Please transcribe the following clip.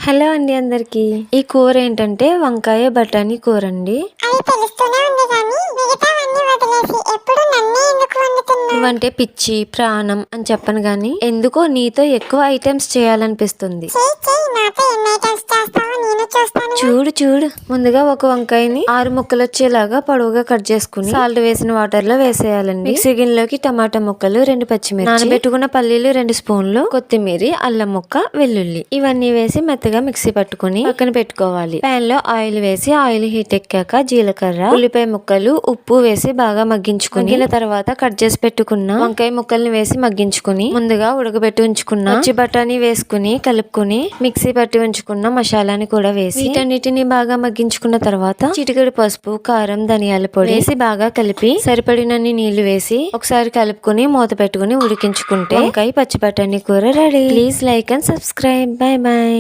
Hello అండి అందరికి. ఈ కూర ఏంటంటే వంకాయ బఠానీ కూర అండి. నువ్వంటే పిచ్చి ప్రాణం అని చెప్పను గాని ఎందుకో నీతో ఎక్కువ ఐటమ్స్ చేయాలనిపిస్తుంది. చూడు చూడు, ముందుగా ఒక వంకాయని 6 ముక్కలు వచ్చేలాగా పొడవుగా కట్ చేసుకుని సాల్ట్ వేసిన వాటర్ లో వేసేయాలండి. మిక్సీ గిన్నెలోకి టమాటా ముక్కలు, 2 పచ్చిమిర్చి, నానబెట్టుకున్న పల్లీలు 2 స్పూన్లు, కొత్తిమీర, అల్లం ముక్క, వెల్లుల్లి ఇవన్నీ వేసి మెత్తగా మిక్సీ పట్టుకుని పక్కన పెట్టుకోవాలి. పాన్ లో ఆయిల్ వేసి ఆయిల్ హీట్ ఎక్కాక జీలకర్ర, ఉల్లిపాయ ముక్కలు, ఉప్పు వేసి బాగా మగ్గించుకుని తర్వాత కట్ చేసి పెట్టుకున్న వంకాయ ముక్కల్ని వేసి మగ్గించుకుని ముందుగా ఉడకబెట్టి ఉంచుకున్న పచ్చి బఠానీ వేసుకుని కలుపుకుని మిక్సీ పట్టి ఉంచుకున్న మసాలాని కూడా వేసి వీటన్నిటిని బాగా మగ్గించుకున్న తర్వాత చిటికెడు పసుపు, కారం, ధనియాల పొడి వేసి బాగా కలిపి సరిపడినన్ని నీళ్లు వేసి ఒకసారి కలుపుకుని మూత పెట్టుకుని ఉడికించుకుంటే వంకాయ పచ్చి బఠానీ కూర ready. Please like and subscribe. By by.